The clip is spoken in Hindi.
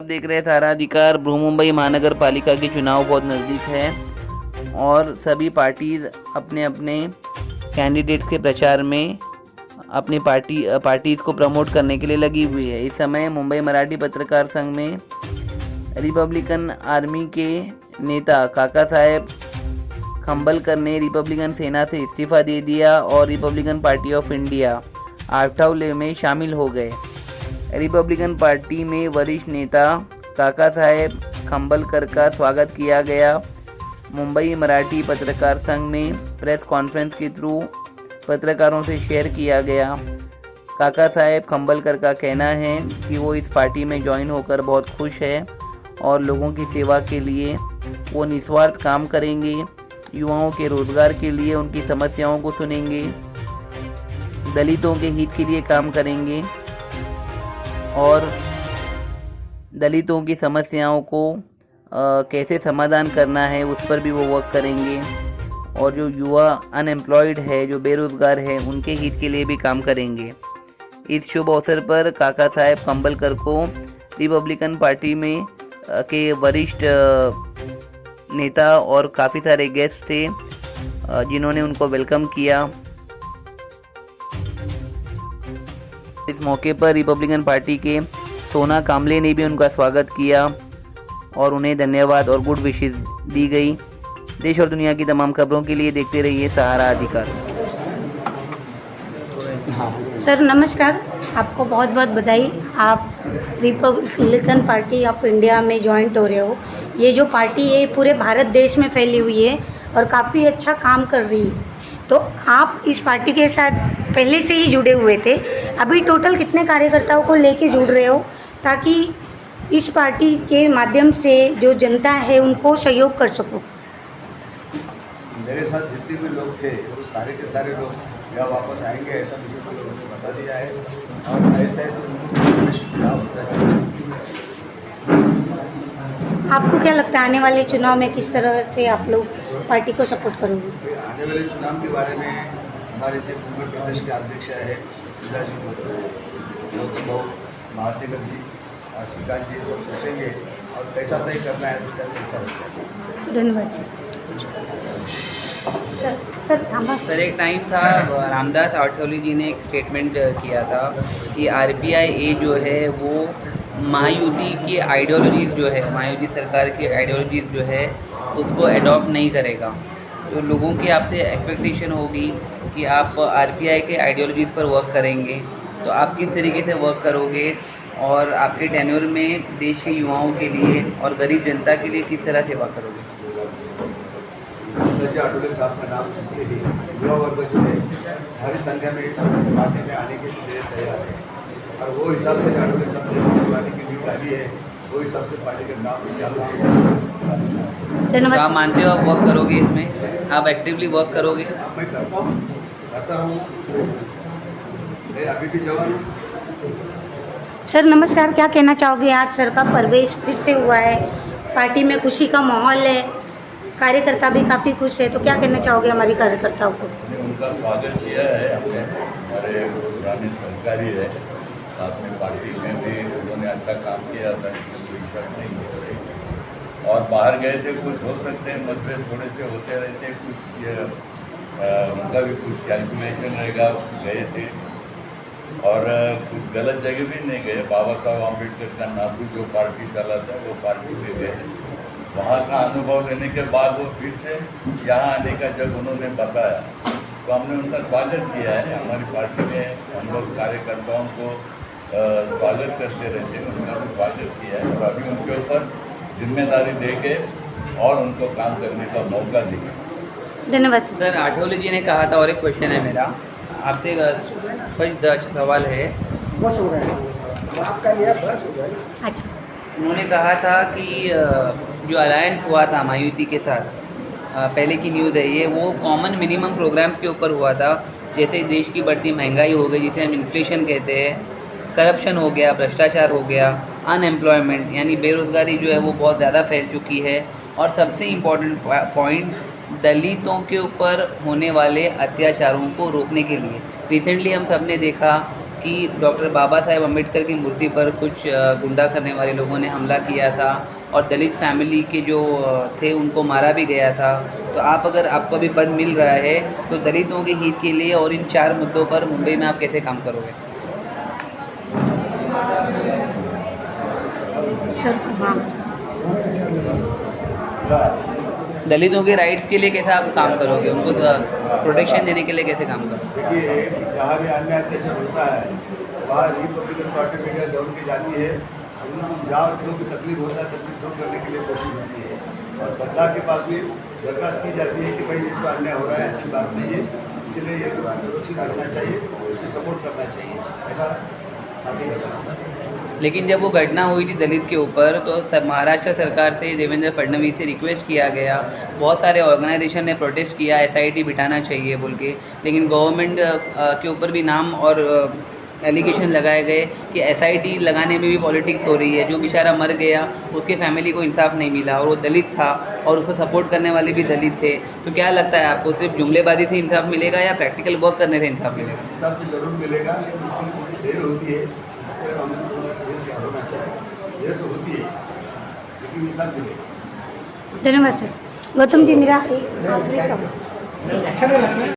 देख रहे हैं सारा अधिकार। मुंबई महानगर पालिका के चुनाव बहुत नज़दीक है और सभी पार्टीज अपने अपने कैंडिडेट्स के प्रचार में अपनी पार्टीज को प्रमोट करने के लिए लगी हुई है। इस समय मुंबई मराठी पत्रकार संघ में रिपब्लिकन आर्मी के नेता काका साहेब खंबलकर ने रिपब्लिकन सेना से इस्तीफा दे दिया और Republican party of India Athawale में शामिल हो गए। रिपब्लिकन पार्टी में वरिष्ठ नेता काका साहेब खंबलकर का स्वागत किया गया। मुंबई मराठी पत्रकार संघ में प्रेस कॉन्फ्रेंस के थ्रू पत्रकारों से शेयर किया गया। काका साहेब खंबलकर का कहना है कि वो इस पार्टी में ज्वाइन होकर बहुत खुश है और लोगों की सेवा के लिए वो निस्वार्थ काम करेंगे। युवाओं के रोजगार के लिए उनकी समस्याओं को सुनेंगे, दलितों के हित के लिए काम करेंगे और दलितों की समस्याओं को कैसे समाधान करना है उस पर भी वो वर्क करेंगे और जो युवा अनएम्प्लॉयड है, जो बेरोजगार है, उनके हित के लिए भी काम करेंगे। इस शुभ अवसर पर काका साहेब खंबलकर को रिपब्लिकन पार्टी में के वरिष्ठ नेता और काफ़ी सारे गेस्ट थे जिन्होंने उनको वेलकम किया। इस मौके पर रिपब्लिकन पार्टी के सोना कामले ने भी उनका स्वागत किया और उन्हें धन्यवाद और गुड विशेस दी गई। देश और दुनिया की तमाम खबरों के लिए देखते रहिए सहारा अधिकार। सर नमस्कार, आपको बहुत बहुत बधाई। आप रिपब्लिकन पार्टी ऑफ इंडिया में ज्वाइंट हो रहे हो। ये जो पार्टी है पूरे भारत देश में फैली हुई है और काफ़ी अच्छा काम कर रही है। तो आप इस पार्टी के साथ पहले से ही जुड़े हुए थे, अभी टोटल कितने कार्यकर्ताओं को लेके जुड़ रहे हो ताकि इस पार्टी के माध्यम से जो जनता है उनको सहयोग कर सको? मेरे साथ जितने भी लोग थे वो सारे के सारे लोग यहाँ वापस आएंगे ऐसा मुझे कुछ उन्होंने बता दिया है और ऐसे ऐसे उनको चुनाव होता है। आपको क्या लगता है आने वाले चुनाव में किस तरह से आप लोग पार्टी को सपोर्ट करोगे? आने वाले चुनाव के बारे में हमारे जो पूर्व प्रदेश के अध्यक्ष है सीधा जी गौतम भाऊ महादेव जी और श्रीकांत जी सब सोचेंगे और कैसा तय करना है उस टाइम कैसा होता है। धन्यवाद सर। सर एक टाइम था रामदास आठवले जी ने एक स्टेटमेंट किया था कि RBI जो है वो महायुति की आइडियोलॉजीज जो है, महायुति सरकार की आइडियोलॉजीज जो है उसको एडॉप्ट नहीं करेगा। तो लोगों की आपसे एक्सपेक्टेशन होगी कि आप RBI के आइडियोलॉजीज़ पर वर्क करेंगे। तो आप किस तरीके से वर्क करोगे और आपके टेन्योर में देश के युवाओं के लिए और गरीब जनता के लिए किस तरह सेवा करोगे? आठवले साहब का नाम सुनते ही युवा वर्ग जो है भारी संख्या में पार्टी में आने के लिए तैयार है और वो हिसाब से आठवले साहब ने पार्टी की नींव डाली है, वो हिसाब से पार्टी का काम चालू है। आप मानते हो आप वर्क करोगे इसमें? आप एक्टिवली वर्क करोगे? अब मैं करता रहूँ, मैं अभी भी जवान हूँ। सर नमस्कार, क्या कहना चाहोगे? आज सर का प्रवेश फिर से हुआ है, पार्टी में खुशी का माहौल है, कार्यकर्ता भी काफ़ी खुश है, तो क्या कहना चाहोगे हमारी कार्यकर्ताओं को? उनका स्वागत किया है हमने, हमारे पुराने सरकारी है, साथ में पार्टी में भी उन्होंने अच्छा काम किया था, कोई शक नहीं है। और बाहर गए थे, कुछ हो सकते हैं मतभेद थोड़े से होते रहते, कुछ ये उनका भी कुछ कैलकुलेशन रहेगा, गए थे और कुछ गलत जगह भी नहीं गए। बाबा साहब अम्बेडकर का नातू जो पार्टी चला था वो पार्टी में गए, वहाँ का अनुभव लेने के बाद वो फिर से यहाँ आने का जब उन्होंने बताया तो हमने उनका स्वागत किया है। हमारी पार्टी में हम लोग कार्यकर्ताओं को स्वागत करते रहते हैं, उनका भी स्वागत किया है और अभी उनके ऊपर जिम्मेदारी दे के और उनको काम करने का मौका दिया। धन्यवाद सर। आठवले जी ने कहा था, और एक क्वेश्चन है मेरा आपसे, स्पष्ट सवाल है। बस हो गया आपका लिया, बस हो गया। अच्छा, उन्होंने कहा था कि जो अलायंस हुआ था महायुति के साथ, पहले की न्यूज़ है ये, वो कॉमन मिनिमम प्रोग्राम्स के ऊपर हुआ था। जैसे देश की बढ़ती महंगाई हो गई, जिसे हम इन्फ्लेशन कहते हैं, करप्शन हो गया, भ्रष्टाचार हो गया, अनएम्प्लॉयमेंट यानी बेरोज़गारी जो है वो बहुत ज़्यादा फैल चुकी है और सबसे इम्पॉर्टेंट पॉइंट दलितों के ऊपर होने वाले अत्याचारों को रोकने के लिए। रिसेंटली हम सब ने देखा कि कि डॉक्टर बाबा साहेब अम्बेडकर की मूर्ति पर कुछ गुंडा करने वाले लोगों ने हमला किया था और दलित फैमिली के जो थे उनको मारा भी गया था। तो आप अगर आपको अभी पद मिल रहा है तो दलितों के हित के लिए और इन 4 मुद्दों पर मुंबई में आप कैसे काम करोगे? सर हाँ, दलितों के राइट्स के लिए कैसे आप काम करोगे, उनको प्रोटेक्शन देने के लिए कैसे काम करोगे? देखिए, जहाँ भी अन्याय अत्याचार होता है वहाँ रिपब्लिकन पार्टी मीडिया दौड़ के जाती है, उनको जहाँ जो भी तकलीफ होता है तकलीफ दूर करने के लिए कोशिश होती है और सरकार के पास भी दरखास्त की जाती है कि भाई ये जो अन्याय हो रहा है अच्छी बात नहीं है, इसलिए ये लोग सुरक्षित रखना चाहिए, उसकी सपोर्ट करना चाहिए, ऐसा पार्टी का काम है। लेकिन जब वो घटना हुई थी दलित के ऊपर तो महाराष्ट्र सरकार से देवेंद्र फडणवीस से रिक्वेस्ट किया गया, बहुत सारे ऑर्गेनाइजेशन ने प्रोटेस्ट किया SIT बिठाना चाहिए बोल के, लेकिन गवर्नमेंट के ऊपर भी नाम और एलिगेशन लगाए गए कि SIT लगाने में भी पॉलिटिक्स हो रही है। जो बेचारा मर गया उसके फैमिली को इंसाफ नहीं मिला और वो दलित था और उसको सपोर्ट करने वाले भी दलित थे। तो क्या लगता है आपको, सिर्फ जुमलेबाजी से इंसाफ मिलेगा या प्रैक्टिकल वर्क करने से इंसाफ मिलेगा? इंसाफ तो जरूर मिलेगा, लेकिन इसमें थोड़ी देर होती है, इस पर हमको थोड़ा सा होना चाहिए। देर तो होती है लेकिन इंसाफ मिलेगा। धन्यवाद सर। गौतम जी, मेरा एक आखिरी सवाल।